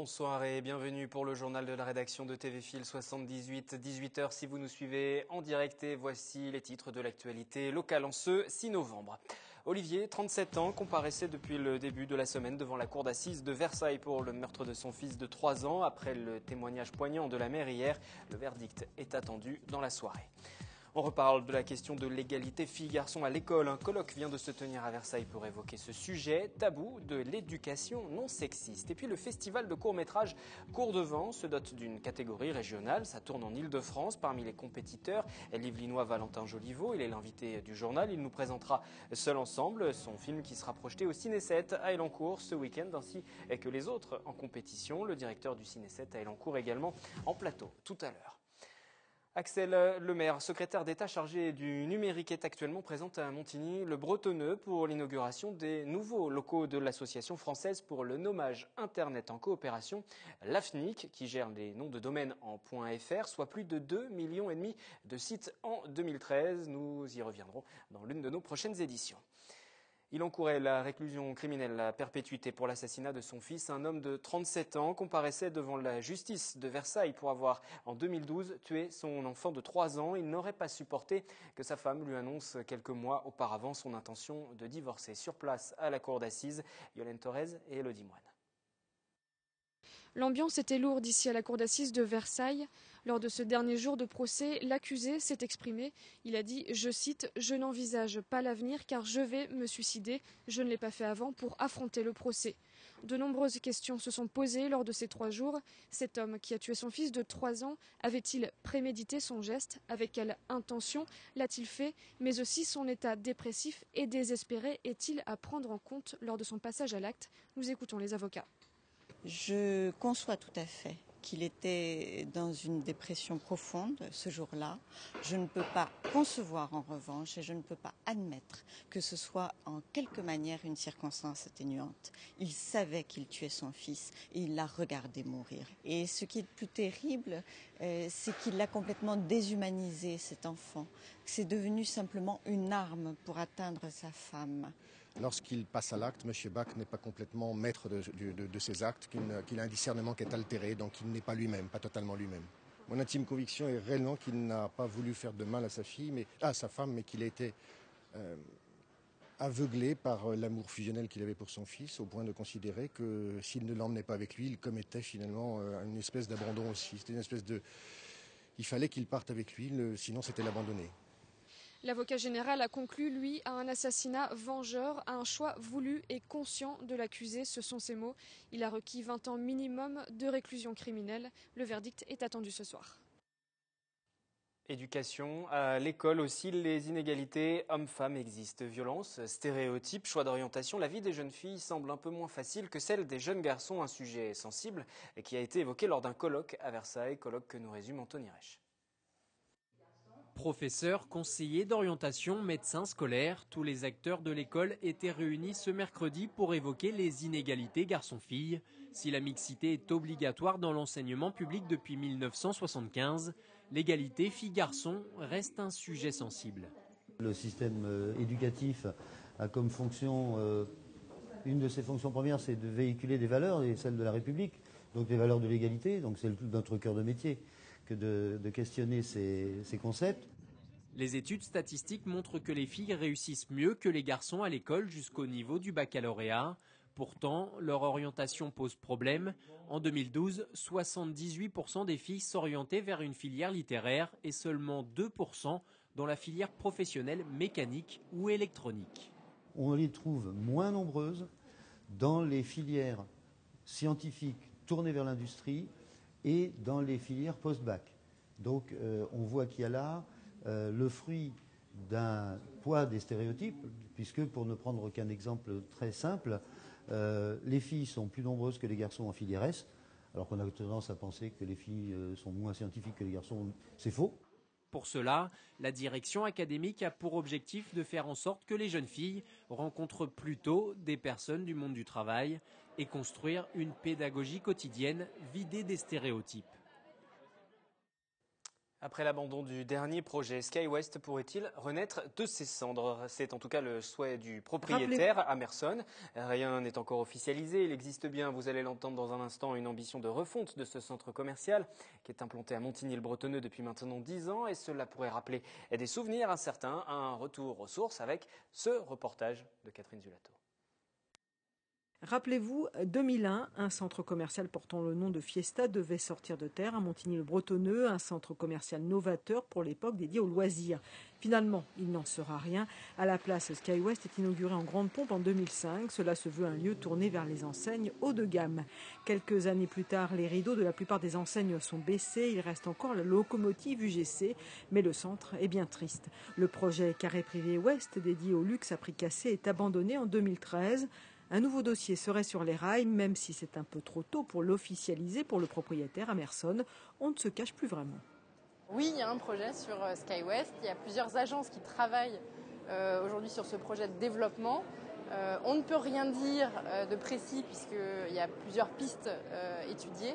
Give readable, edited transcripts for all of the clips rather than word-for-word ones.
Bonsoir et bienvenue pour le journal de la rédaction de TV Fil 78, 18h si vous nous suivez en direct. Et voici les titres de l'actualité locale en ce 6 novembre. Olivier, 37 ans, comparaissait depuis le début de la semaine devant la cour d'assises de Versailles pour le meurtre de son fils de 3 ans. Après le témoignage poignant de la mère hier, le verdict est attendu dans la soirée. On reparle de la question de l'égalité filles-garçons à l'école. Un colloque vient de se tenir à Versailles pour évoquer ce sujet tabou de l'éducation non sexiste. Et puis le festival de court-métrage Cours de Vent se dote d'une catégorie régionale. Ça tourne en Ile-de-France. Parmi les compétiteurs, l'Yvelinois Valentin Joliveau. Il est l'invité du journal. Il nous présentera Seul ensemble, son film qui sera projeté au Ciné 7 à Elancourt ce week-end, ainsi que les autres en compétition. Le directeur du Ciné 7 à Elancourt également en plateau tout à l'heure. Axel Lemaire, secrétaire d'État chargé du numérique, est actuellement présent à Montigny-le-Bretonneux pour l'inauguration des nouveaux locaux de l'Association française pour le nommage Internet en coopération, l'AFNIC, qui gère les noms de domaine en .fr, soit plus de 2,5 millions de sites en 2013. Nous y reviendrons dans l'une de nos prochaines éditions. Il encourait la réclusion criminelle à perpétuité pour l'assassinat de son fils. Un homme de 37 ans comparaissait devant la justice de Versailles pour avoir, en 2012, tué son enfant de 3 ans. Il n'aurait pas supporté que sa femme lui annonce quelques mois auparavant son intention de divorcer. Sur place, à la cour d'assises, Yolène Thorez et Elodie Moine. L'ambiance était lourde ici à la cour d'assises de Versailles. Lors de ce dernier jour de procès, l'accusé s'est exprimé. Il a dit, je cite, « Je n'envisage pas l'avenir car je vais me suicider. Je ne l'ai pas fait avant pour affronter le procès. » De nombreuses questions se sont posées lors de ces 3 jours. Cet homme qui a tué son fils de 3 ans, avait-il prémédité son geste? Avec quelle intention l'a-t-il fait? Mais aussi son état dépressif et désespéré est-il à prendre en compte lors de son passage à l'acte? Nous écoutons les avocats. Je conçois tout à fait qu'il était dans une dépression profonde ce jour-là. Je ne peux pas concevoir en revanche et je ne peux pas admettre que ce soit en quelque manière une circonstance atténuante. Il savait qu'il tuait son fils et il l'a regardé mourir. Et ce qui est le plus terrible, c'est qu'il l'a complètement déshumanisé, cet enfant. C'est devenu simplement une arme pour atteindre sa femme. Lorsqu'il passe à l'acte, M. Bach n'est pas complètement maître de ses actes, qu'il a un discernement qui est altéré, donc il n'est pas lui-même, pas totalement lui-même. Mon intime conviction est réellement qu'il n'a pas voulu faire de mal à sa femme, mais qu'il a été aveuglé par l'amour fusionnel qu'il avait pour son fils, au point de considérer que s'il ne l'emmenait pas avec lui, il commettait finalement une espèce d'abandon aussi. C'était une espèce de... Il fallait qu'il parte avec lui, sinon c'était l'abandonner. L'avocat général a conclu, lui, à un assassinat vengeur, à un choix voulu et conscient de l'accusé. Ce sont ses mots. Il a requis 20 ans minimum de réclusion criminelle. Le verdict est attendu ce soir. Éducation, à l'école aussi, les inégalités hommes-femmes existent. Violence, stéréotypes, choix d'orientation. La vie des jeunes filles semble un peu moins facile que celle des jeunes garçons. Un sujet sensible et qui a été évoqué lors d'un colloque à Versailles. Colloque que nous résume Anthony Reich. Professeurs, conseillers d'orientation, médecins scolaires, tous les acteurs de l'école étaient réunis ce mercredi pour évoquer les inégalités garçons-filles. Si la mixité est obligatoire dans l'enseignement public depuis 1975, l'égalité filles-garçons reste un sujet sensible. Le système éducatif a comme fonction, une de ses fonctions premières, c'est de véhiculer des valeurs, et celles de la République, donc des valeurs de l'égalité, donc c'est notre cœur de métier que de questionner ces concepts. Les études statistiques montrent que les filles réussissent mieux que les garçons à l'école jusqu'au niveau du baccalauréat. Pourtant, leur orientation pose problème. En 2012, 78% des filles s'orientaient vers une filière littéraire et seulement 2% dans la filière professionnelle mécanique ou électronique. On les trouve moins nombreuses dans les filières scientifiques tournées vers l'industrie et dans les filières post-bac. Donc on voit qu'il y a là le fruit d'un poids des stéréotypes, puisque pour ne prendre qu'un exemple très simple, les filles sont plus nombreuses que les garçons en filière S, alors qu'on a tendance à penser que les filles sont moins scientifiques que les garçons. C'est faux. Pour cela, la direction académique a pour objectif de faire en sorte que les jeunes filles rencontrent plutôt des personnes du monde du travail et construire une pédagogie quotidienne vidée des stéréotypes. Après l'abandon du dernier projet, SkyWest pourrait-il renaître de ses cendres? C'est en tout cas le souhait du propriétaire, Amerson. Rien n'est encore officialisé. Il existe bien, vous allez l'entendre dans un instant, une ambition de refonte de ce centre commercial qui est implanté à Montigny-le-Bretonneux depuis maintenant 10 ans. Et cela pourrait rappeler des souvenirs incertains. Un retour aux sources avec ce reportage de Catherine Zulato. Rappelez-vous, 2001, un centre commercial portant le nom de Fiesta devait sortir de terre à Montigny-le-Bretonneux, un centre commercial novateur pour l'époque dédié aux loisirs. Finalement, il n'en sera rien. À la place, SkyWest est inauguré en grande pompe en 2005. Cela se veut un lieu tourné vers les enseignes haut de gamme. Quelques années plus tard, les rideaux de la plupart des enseignes sont baissés. Il reste encore la locomotive UGC, mais le centre est bien triste. Le projet Carré Privé Ouest, dédié au luxe à prix cassé, est abandonné en 2013. Un nouveau dossier serait sur les rails, même si c'est un peu trop tôt pour l'officialiser pour le propriétaire Amerson. On ne se cache plus vraiment. Oui, il y a un projet sur SkyWest. Il y a plusieurs agences qui travaillent aujourd'hui sur ce projet de développement. On ne peut rien dire de précis puisqu'il y a plusieurs pistes étudiées.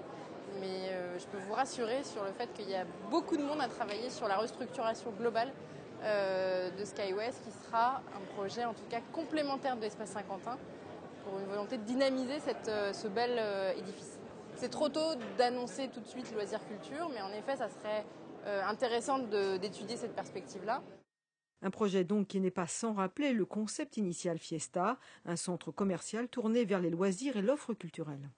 Mais je peux vous rassurer sur le fait qu'il y a beaucoup de monde à travailler sur la restructuration globale de SkyWest, qui sera un projet en tout cas complémentaire de l'Espace Saint-Quentin, pour une volonté de dynamiser ce bel édifice. C'est trop tôt d'annoncer tout de suite loisirs culture, mais en effet, ça serait intéressant d'étudier cette perspective-là. Un projet donc qui n'est pas sans rappeler le concept initial Fiesta, un centre commercial tourné vers les loisirs et l'offre culturelle.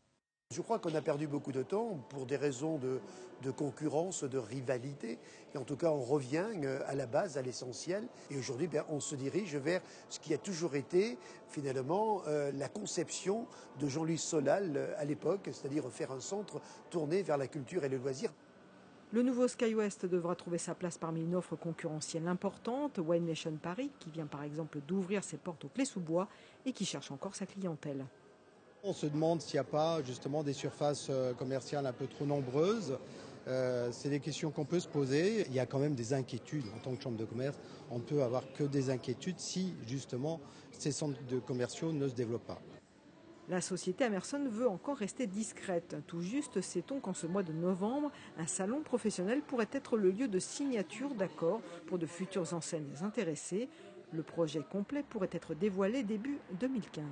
Je crois qu'on a perdu beaucoup de temps pour des raisons de concurrence, de rivalité. Et en tout cas, on revient à la base, à l'essentiel. Et aujourd'hui, on se dirige vers ce qui a toujours été, finalement, la conception de Jean-Louis Solal à l'époque, c'est-à-dire faire un centre tourné vers la culture et le loisir. Le nouveau SkyWest devra trouver sa place parmi une offre concurrentielle importante. Wine Nation Paris, qui vient par exemple d'ouvrir ses portes aux Clés-sous-Bois et qui cherche encore sa clientèle. On se demande s'il n'y a pas justement des surfaces commerciales un peu trop nombreuses. C'est des questions qu'on peut se poser. Il y a quand même des inquiétudes en tant que chambre de commerce. On ne peut avoir que des inquiétudes si justement ces centres de commerciaux ne se développent pas. La société Amerson veut encore rester discrète. Tout juste sait-on qu'en ce mois de novembre, un salon professionnel pourrait être le lieu de signature d'accords pour de futures enseignes intéressées. Le projet complet pourrait être dévoilé début 2015.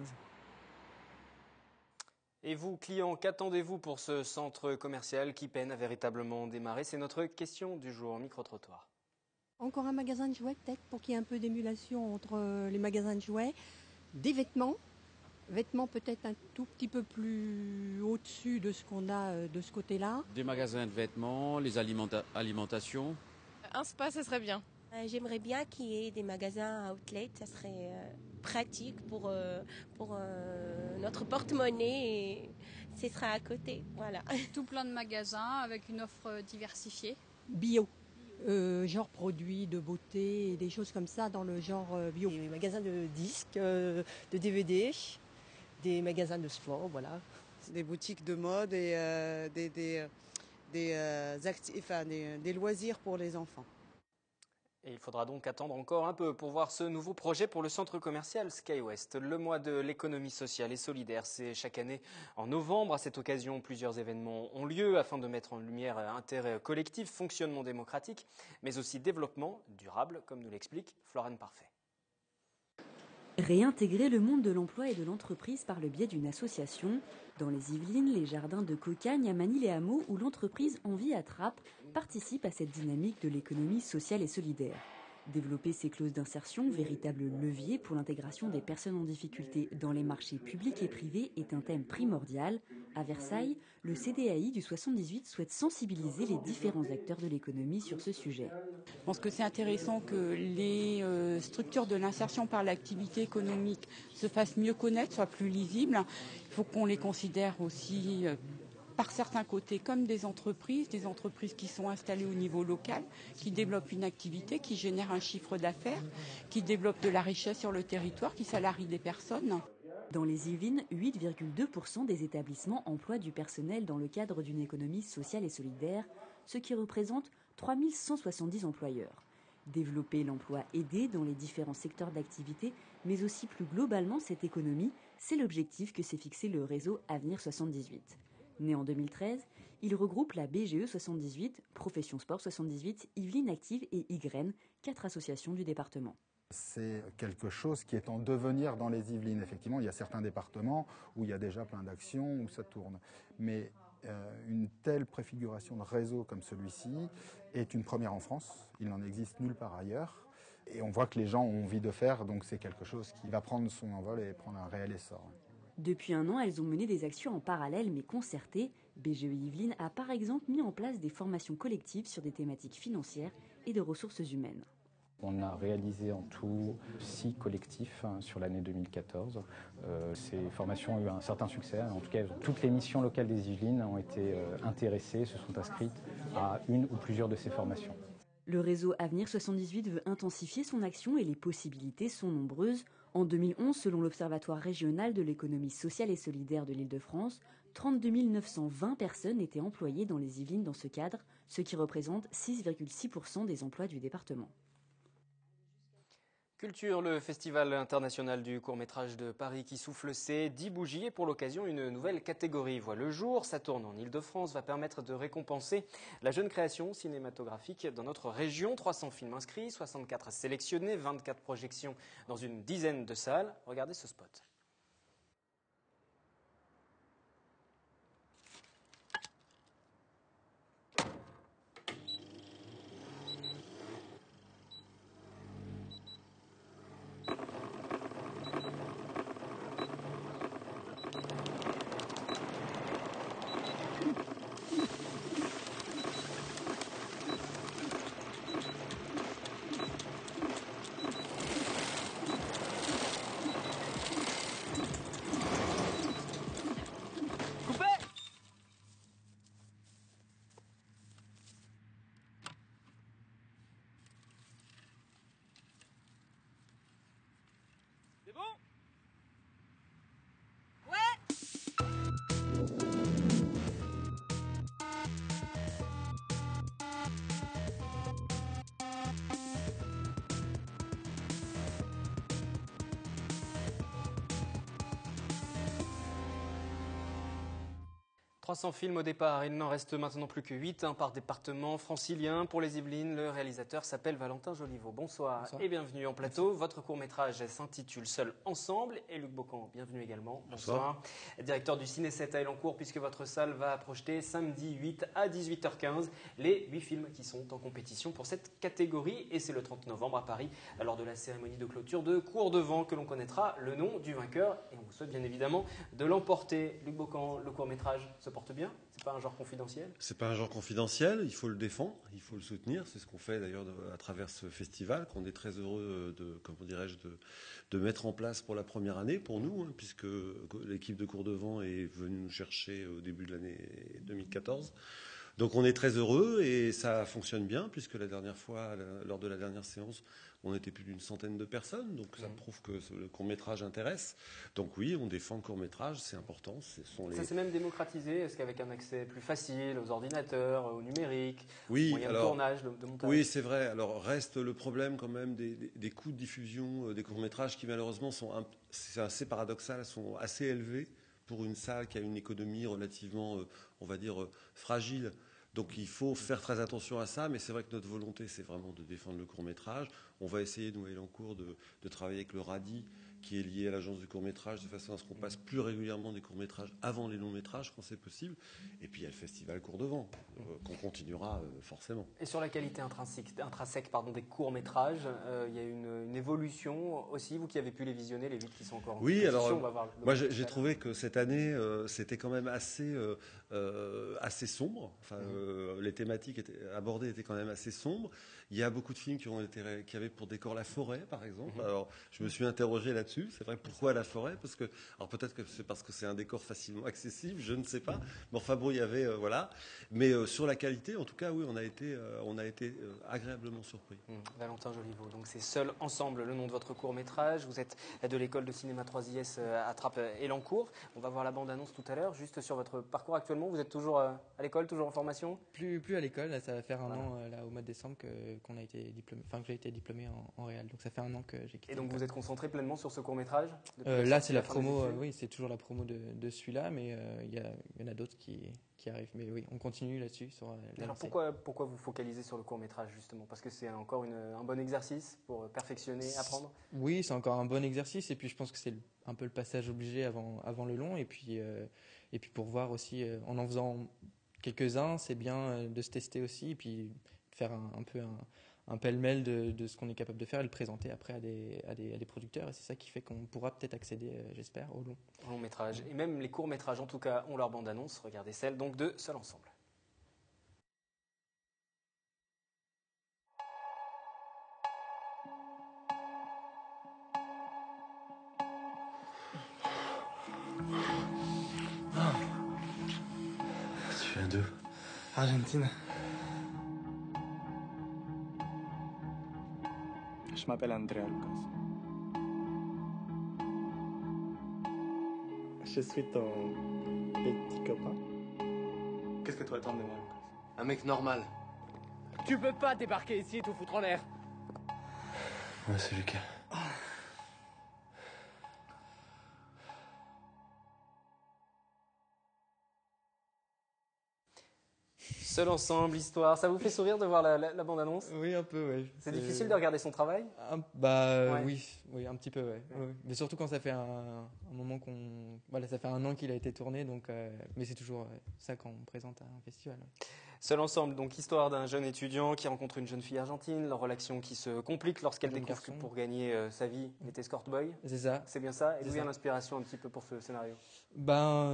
Et vous, clients, qu'attendez-vous pour ce centre commercial qui peine à véritablement démarrer? C'est notre question du jour, micro-trottoir. Encore un magasin de jouets peut-être pour qu'il y ait un peu d'émulation entre les magasins de jouets. Des vêtements peut-être un tout petit peu plus au-dessus de ce qu'on a de ce côté-là. Des magasins de vêtements, les alimentations. Un spa, ça serait bien. J'aimerais bien qu'il y ait des magasins outlet, ça serait pratique pour notre porte-monnaie et ce sera à côté. Voilà. Tout plein de magasins avec une offre diversifiée. Bio, genre produits de beauté et des choses comme ça dans le genre bio. Des magasins de disques, de DVD, des magasins de sport, voilà. Des boutiques de mode et des loisirs pour les enfants. Et il faudra donc attendre encore un peu pour voir ce nouveau projet pour le centre commercial SkyWest. Le mois de l'économie sociale et solidaire, c'est chaque année en novembre. À cette occasion, plusieurs événements ont lieu afin de mettre en lumière intérêt collectif, fonctionnement démocratique, mais aussi développement durable, comme nous l'explique Florence Parfait. Réintégrer le monde de l'emploi et de l'entreprise par le biais d'une association. Dans les Yvelines, les jardins de Cocagne à Manille-les-Hameaux, où l'entreprise Envie Attrape participe à cette dynamique de l'économie sociale et solidaire. Développer ces clauses d'insertion, véritable levier pour l'intégration des personnes en difficulté dans les marchés publics et privés, est un thème primordial. À Versailles, le CDAI du 78 souhaite sensibiliser les différents acteurs de l'économie sur ce sujet. Je pense que c'est intéressant que les structures de l'insertion par l'activité économique se fassent mieux connaître, soient plus lisibles. Il faut qu'on les considère aussi par certains côtés comme des entreprises qui sont installées au niveau local, qui développent une activité, qui génèrent un chiffre d'affaires, qui développent de la richesse sur le territoire, qui salarient des personnes. Dans les Yvelines, 8,2% des établissements emploient du personnel dans le cadre d'une économie sociale et solidaire, ce qui représente 3170 employeurs. Développer l'emploi aidé dans les différents secteurs d'activité, mais aussi plus globalement cette économie, c'est l'objectif que s'est fixé le réseau Avenir 78. Né en 2013, Il regroupe la BGE 78, Profession Sport 78, Yvelines Active et YGREN, 4 associations du département. C'est quelque chose qui est en devenir dans les Yvelines. Effectivement, il y a certains départements où il y a déjà plein d'actions, où ça tourne. Mais une telle préfiguration de réseau comme celui-ci est une première en France. Il n'en existe nulle part ailleurs. Et on voit que les gens ont envie de faire, donc c'est quelque chose qui va prendre son envol et prendre un réel essor. Depuis un an, elles ont mené des actions en parallèle mais concertées. BGE Yvelines a par exemple mis en place des formations collectives sur des thématiques financières et de ressources humaines. On a réalisé en tout 6 collectifs sur l'année 2014. Ces formations ont eu un certain succès. En tout cas, toutes les missions locales des Yvelines ont été intéressées, se sont inscrites à une ou plusieurs de ces formations. Le réseau Avenir 78 veut intensifier son action et les possibilités sont nombreuses. En 2011, selon l'Observatoire régional de l'économie sociale et solidaire de l'Île-de-France, 32 920 personnes étaient employées dans les Yvelines dans ce cadre, ce qui représente 6,6% des emplois du département. Culture, le Festival international du court-métrage de Paris qui souffle ses 10 bougies et pour l'occasion une nouvelle catégorie voit le jour. Ça tourne en Île-de-France, va permettre de récompenser la jeune création cinématographique dans notre région. 300 films inscrits, 64 sélectionnés, 24 projections dans une dizaine de salles. Regardez ce spot. C'est bon ? « 300 films au départ, il n'en reste maintenant plus que 8, par département francilien. Pour les Yvelines, le réalisateur s'appelle Valentin Joliveau. Bonsoir, et bienvenue en plateau. Merci. Votre court-métrage s'intitule Seul ensemble. Et Luc Bocan, bienvenue également. Bonsoir. Directeur du Ciné 7 à Elancourt, puisque votre salle va projeter samedi 8 à 18h15 les 8 films qui sont en compétition pour cette catégorie. Et c'est le 30 novembre à Paris, lors de la cérémonie de clôture de Cours de Vent, que l'on connaîtra le nom du vainqueur. Et on vous souhaite bien évidemment de l'emporter. Luc Bocan, le court-métrage se porte bien? C'est pas un genre confidentiel? C'est pas un genre confidentiel, il faut le défendre, il faut le soutenir. C'est ce qu'on fait d'ailleurs à travers ce festival, qu'on est très heureux de mettre en place pour la première année, pour nous, puisque l'équipe de Cours de Vent est venue nous chercher au début de l'année 2014. Donc on est très heureux et ça fonctionne bien, puisque la dernière fois, lors de la dernière séance, on était plus d'une centaine de personnes, donc ça prouve que le court-métrage intéresse. Donc oui, on défend le court-métrage, c'est important. Ça s'est même démocratisé, est-ce qu'avec un accès plus facile aux ordinateurs, au numérique, oui, aux moyens de tournage, de montage? Oui, c'est vrai. Alors reste le problème quand même des coûts de diffusion des courts-métrages qui malheureusement c'est assez paradoxal, sont assez élevés pour une salle qui a une économie relativement, on va dire, fragile. Donc il faut faire très attention à ça, mais c'est vrai que notre volonté, c'est vraiment de défendre le court-métrage. On va essayer, nous, à Elancourt, de travailler avec le RADI, qui est lié à l'agence du court-métrage, de façon à ce qu'on passe plus régulièrement des courts-métrages avant les longs-métrages, quand c'est possible. Et puis il y a le festival Cours de Vent, qu'on continuera forcément. Et sur la qualité intrinsèque des courts-métrages, il y a une évolution aussi, vous qui avez pu les visionner, les 8 qui sont encore en compétition. Alors, moi j'ai trouvé que cette année, c'était quand même assez sombre. Enfin, les thématiques abordées étaient quand même assez sombres. Il y a beaucoup de films qui avaient pour décor la forêt, par exemple. Alors, je me suis interrogé là-dessus. C'est vrai, pourquoi la forêt? Alors peut-être que c'est parce que c'est un décor facilement accessible, je ne sais pas. Mais enfin bon, il y avait voilà. Mais sur la qualité, en tout cas, oui, on a été agréablement surpris. Valentin Joliveau, donc c'est Seul ensemble, le nom de votre court-métrage. Vous êtes de l'école de cinéma 3IS à Trappes-Elancourt. On va voir la bande-annonce tout à l'heure. Juste sur votre parcours actuellement, vous êtes toujours à l'école, toujours en formation? Plus à l'école. Là, ça va faire un an au mois de décembre que j'ai été diplômé en réel. Donc ça fait un an que j'ai quitté. Et donc vous êtes concentré pleinement sur ce court-métrage Là, c'est la promo, oui, c'est toujours la promo de celui-là, mais il y en a d'autres qui arrivent. Mais oui, on continue là-dessus. Alors pourquoi vous focalisez sur le court-métrage, justement? Parce que c'est encore un bon exercice pour perfectionner, apprendre? Oui, c'est encore un bon exercice, et puis je pense que c'est un peu le passage obligé avant le long, et puis pour voir aussi, en faisant quelques-uns, c'est bien de se tester aussi, et puis de faire un peu un pêle-mêle de ce qu'on est capable de faire et le présenter après à des producteurs. Et c'est ça qui fait qu'on pourra peut-être accéder, j'espère, au long métrage. Et même les courts-métrages, en tout cas, ont leur bande-annonce. Regardez celle donc de Seul Ensemble. Tu viens d'où? Argentine. Je m'appelle Andrea Lucas. Je suis ton petit copain. Qu'est-ce que tu attends de moi, Lucas? Un mec normal. Tu peux pas débarquer ici et tout foutre en l'air. Ouais, c'est Lucas. Seul Ensemble, histoire, ça vous fait sourire de voir la bande-annonce? Oui, un peu, oui. C'est difficile de regarder son travail? Ouais. Oui, un petit peu, ouais. Ouais. Mais surtout quand ça fait un moment ça fait 1 an qu'il a été tourné, donc, mais c'est toujours ça quand on présente à un festival. Seul Ensemble, donc histoire d'un jeune étudiant qui rencontre une jeune fille argentine, leur relation qui se complique lorsqu'elle découvre que pour gagner sa vie, il est escort boy. C'est ça. C'est bien ça? Et d'où vient l'inspiration un petit peu pour ce scénario?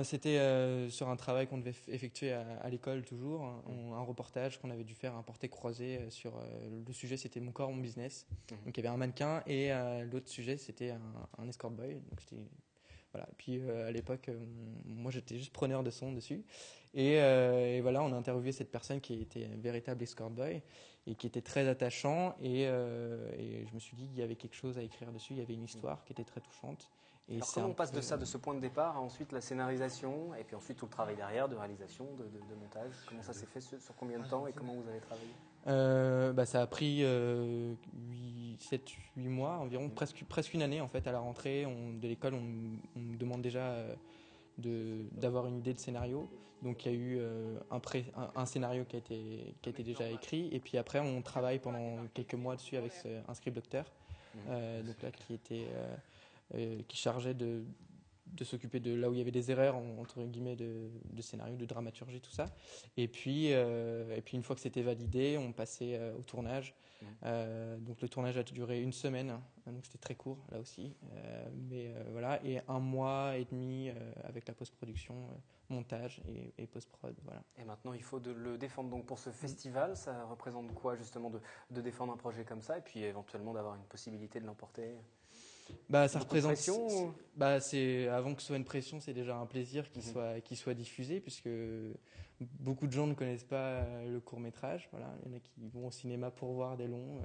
C'était sur un travail qu'on devait effectuer à l'école toujours, un reportage qu'on avait dû faire, un porté-croisé sur le sujet, c'était Mon corps, mon business. Donc il y avait un mannequin et l'autre sujet c'était un escort boy. Donc voilà. Et puis à l'époque, moi j'étais juste preneur de son dessus. Et voilà, on a interviewé cette personne qui était un véritable escort boy et qui était très attachant. Et je me suis dit qu'il y avait quelque chose à écrire dessus, il y avait une histoire qui était très touchante. Et alors comment on passe de ce point de départ à ensuite la scénarisation et puis ensuite tout le travail derrière, de réalisation, de montage? Comment ça s'est fait, sur combien de temps et comment vous avez travaillé? Ça a pris 7-8 mois environ, presque une année en fait. À la rentrée de l'école, on me demande déjà d'avoir une idée de scénario. Donc il y a eu un scénario qui a été déjà écrit, et puis après on travaille pendant quelques mois dessus avec un script docteur, donc là qui chargeait de s'occuper de là où il y avait des erreurs entre guillemets de scénario, de dramaturgie, tout ça. Et puis une fois que c'était validé, on passait au tournage. Donc le tournage a duré 1 semaine, donc c'était très court là aussi. Voilà, et 1 mois et demi avec la post-production, montage et post-prod. Voilà. Et maintenant il faut le défendre donc pour ce festival. Ça représente quoi justement de défendre un projet comme ça et puis éventuellement d'avoir une possibilité de l'emporter? Ça représente. Avant que ce soit une pression, c'est déjà un plaisir qu'il soit diffusé, puisque beaucoup de gens ne connaissent pas le court-métrage. Voilà. Il y en a qui vont au cinéma pour voir des longs,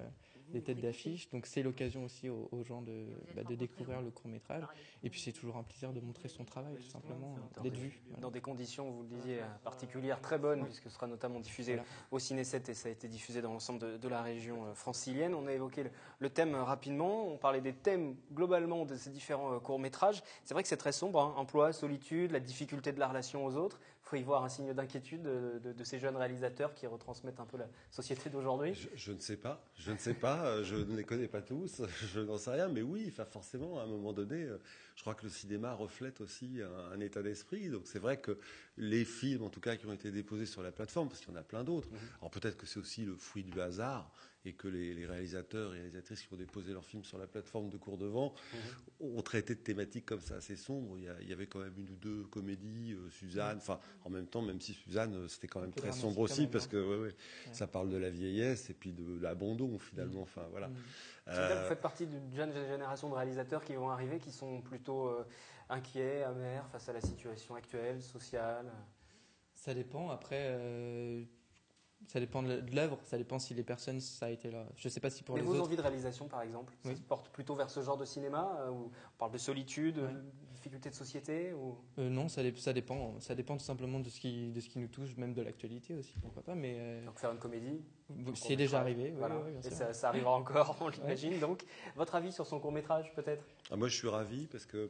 des têtes d'affiche. Donc c'est l'occasion aussi aux gens de découvrir le court-métrage. Et puis c'est toujours un plaisir de montrer son travail, tout simplement, d'être vu. Voilà. Dans des conditions, vous le disiez, particulières, très bonnes, puisque ce sera notamment diffusé au Ciné 7 et ça a été diffusé dans l'ensemble de la région francilienne. On a évoqué le thème rapidement. On parlait des thèmes globalement de ces différents courts-métrages. C'est vrai que c'est très sombre, hein. Emploi, solitude, la difficulté de la relation aux autres. Il faut y voir un signe d'inquiétude de ces jeunes réalisateurs qui retransmettent un peu la société d'aujourd'hui. Je ne sais pas, je ne les connais pas tous, je n'en sais rien, mais oui, forcément, à un moment donné, je crois que le cinéma reflète aussi un état d'esprit. Donc c'est vrai que les films, en tout cas, qui ont été déposés sur la plateforme, parce qu'il y en a plein d'autres, alors peut-être que c'est aussi le fruit du hasard, et que les réalisateurs et réalisatrices qui ont déposé leurs films sur la plateforme de Cours de Vent ont traité de thématiques comme ça assez sombres. Il y avait quand même 1 ou 2 comédies, Suzanne, enfin en même temps, même si Suzanne c'était quand même très sombre aussi, parce que ça parle de la vieillesse et puis de l'abandon finalement. Enfin voilà. Vous faites partie d'une jeune génération de réalisateurs qui vont arriver, qui sont plutôt inquiets, amers face à la situation actuelle, sociale. Ça dépend. Après, Ça dépend de l'œuvre, ça dépend si les personnes, ça a été là. Je ne sais pas si pour Et les vos autres... envies de réalisation, par exemple, ça se porte plutôt vers ce genre de cinéma où on parle de solitude, de difficultés de société ou... Non, ça dépend. Ça dépend tout simplement de ce qui nous touche, même de l'actualité aussi, pourquoi pas. Mais donc faire une comédie, c'est déjà arrivé. Voilà. Oui, bien et sûr. ça arrivera encore, on l'imagine. Donc, votre avis sur son court-métrage, peut-être? Moi, je suis ravi parce que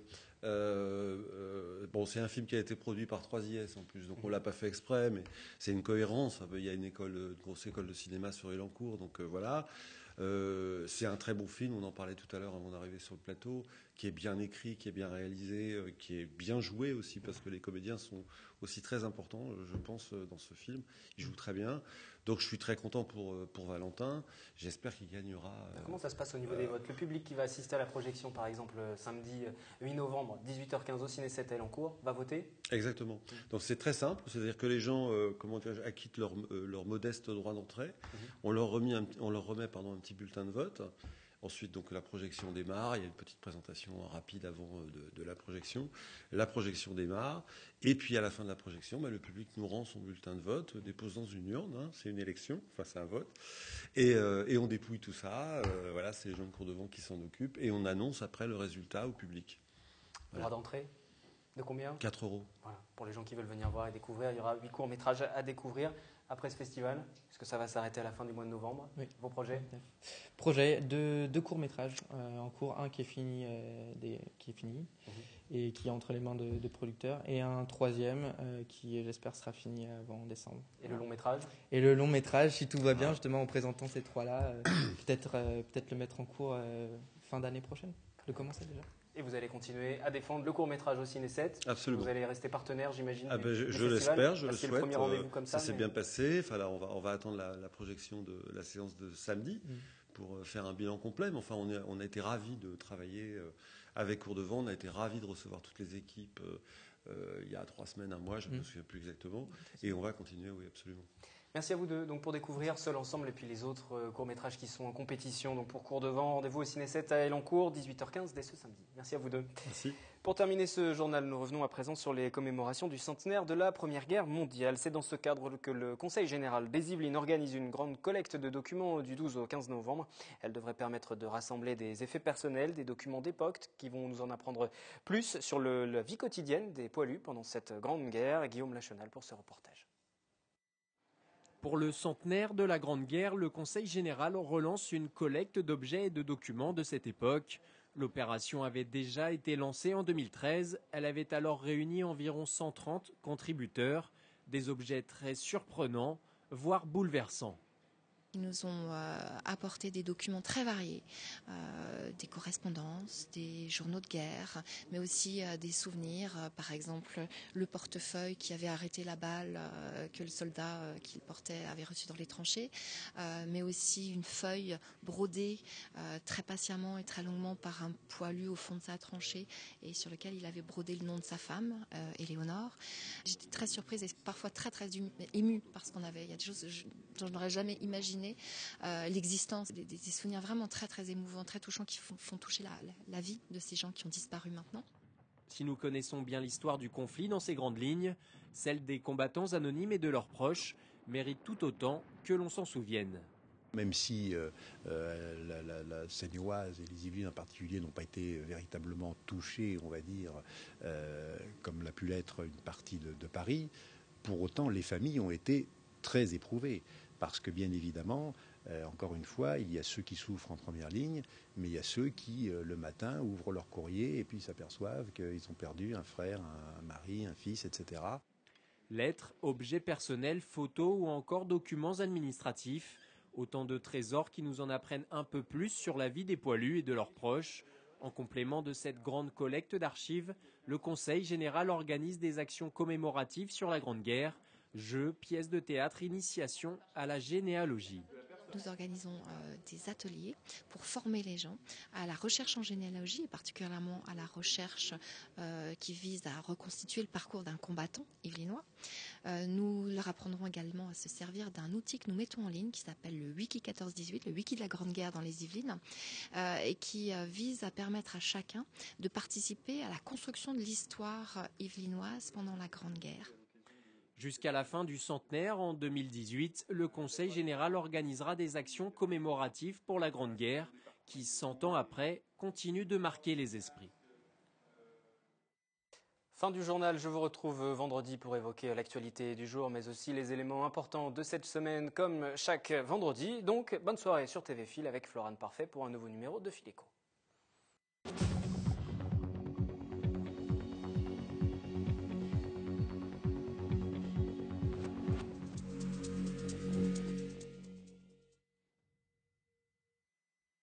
bon, c'est un film qui a été produit par 3IS en plus, donc on l'a pas fait exprès, mais c'est une cohérence. Il y a une grosse école de cinéma sur Elancourt, donc voilà. C'est un très bon film, on en parlait tout à l'heure avant d'arriver sur le plateau, qui est bien écrit, qui est bien réalisé, qui est bien joué aussi, parce que les comédiens sont aussi très importants, je pense, dans ce film. Ils jouent très bien. Donc je suis très content pour Valentin. J'espère qu'il gagnera. Comment ça se passe au niveau des votes? Le public qui va assister à la projection, par exemple, samedi 8 novembre, 18h15 au Ciné 7 à Elancourt, va voter? Exactement. Donc c'est très simple, c'est-à-dire que les gens acquittent leur modeste droit d'entrée. On leur remet un petit bulletin de vote. Ensuite, donc, la projection démarre. Il y a une petite présentation rapide avant de la projection. La projection démarre. Et puis, à la fin de la projection, le public nous rend son bulletin de vote, dépose dans une urne. C'est une élection, enfin, c'est un vote. Et on dépouille tout ça. Voilà, c'est les gens de Courdevant qui s'en occupent. Et on annonce après le résultat au public. Voilà. Droit d'entrée de combien? 4 €. Voilà. Pour les gens qui veulent venir voir et découvrir, il y aura 8 courts-métrages à découvrir après ce festival. Est-ce que ça va s'arrêter à la fin du mois de novembre? Oui. Vos projets? Projet de 2 courts-métrages en cours, un qui est fini, et qui est entre les mains de producteurs, et un troisième qui, j'espère, sera fini avant décembre. Et le long-métrage? Et le long-métrage, si tout va bien, justement, en présentant ces trois-là, peut-être le mettre en cours fin d'année prochaine, de commencer déjà. Et vous allez continuer à défendre le court-métrage au Ciné 7. Absolument. Vous allez rester partenaire, j'imagine. Je l'espère, je le souhaite. C'est le premier rendez-vous comme ça. Ça s'est bien passé. Enfin, là, on va attendre la projection de la séance de samedi pour faire un bilan complet. Mais enfin, on a été ravis de travailler avec Courdevant. On a été ravis de recevoir toutes les équipes il y a 3 semaines, un mois, je ne me souviens plus exactement. Et on va continuer, oui, absolument. Merci à vous deux donc pour découvrir Seul ensemble et puis les autres courts-métrages qui sont en compétition. Donc pour Courdevant, rendez-vous au Ciné 7 à Elancourt, 18h15 dès ce samedi. Merci à vous deux. Merci. Pour terminer ce journal, nous revenons à présent sur les commémorations du centenaire de la Première Guerre mondiale. C'est dans ce cadre que le Conseil général des Yvelines organise une grande collecte de documents du 12 au 15 novembre. Elle devrait permettre de rassembler des effets personnels, des documents d'époque qui vont nous en apprendre plus sur la vie quotidienne des poilus pendant cette grande guerre. Guillaume Lachenal pour ce reportage. Pour le centenaire de la Grande Guerre, le Conseil général relance une collecte d'objets et de documents de cette époque. L'opération avait déjà été lancée en 2013. Elle avait alors réuni environ 130 contributeurs. Des objets très surprenants, voire bouleversants. Ils nous ont apporté des documents très variés, des correspondances, des journaux de guerre, mais aussi des souvenirs, par exemple le portefeuille qui avait arrêté la balle que le soldat qu'il portait avait reçu dans les tranchées, mais aussi une feuille brodée très patiemment et très longuement par un poilu au fond de sa tranchée et sur lequel il avait brodé le nom de sa femme, Éléonore. J'étais très surprise et parfois très très émue parce il y a des choses dont je n'aurais jamais imaginé l'existence, des souvenirs vraiment très très émouvants, très touchants qui font toucher la vie de ces gens qui ont disparu maintenant. Si nous connaissons bien l'histoire du conflit dans ses grandes lignes, celle des combattants anonymes et de leurs proches mérite tout autant que l'on s'en souvienne. Même si la Seine-et-Oise et les Yvelines en particulier n'ont pas été véritablement touchés, on va dire, comme l'a pu l'être une partie de Paris, pour autant les familles ont été très éprouvées. Parce que bien évidemment, encore une fois, il y a ceux qui souffrent en première ligne, mais il y a ceux qui, le matin, ouvrent leur courrier et puis s'aperçoivent qu'ils ont perdu un frère, un mari, un fils, etc. Lettres, objets personnels, photos ou encore documents administratifs. Autant de trésors qui nous en apprennent un peu plus sur la vie des poilus et de leurs proches. En complément de cette grande collecte d'archives, le Conseil général organise des actions commémoratives sur la Grande Guerre. Jeux, pièces de théâtre, initiation à la généalogie. Nous organisons des ateliers pour former les gens à la recherche en généalogie et particulièrement à la recherche qui vise à reconstituer le parcours d'un combattant yvelinois. Nous leur apprendrons également à se servir d'un outil que nous mettons en ligne qui s'appelle le Wiki 1418, le Wiki de la Grande Guerre dans les Yvelines, et qui vise à permettre à chacun de participer à la construction de l'histoire yvelinoise pendant la Grande Guerre. Jusqu'à la fin du centenaire, en 2018, le Conseil général organisera des actions commémoratives pour la Grande Guerre qui, 100 ans après, continuent de marquer les esprits. Fin du journal, je vous retrouve vendredi pour évoquer l'actualité du jour, mais aussi les éléments importants de cette semaine, comme chaque vendredi. Donc, bonne soirée sur TV Fil avec Florane Parfait pour un nouveau numéro de Fil Écho.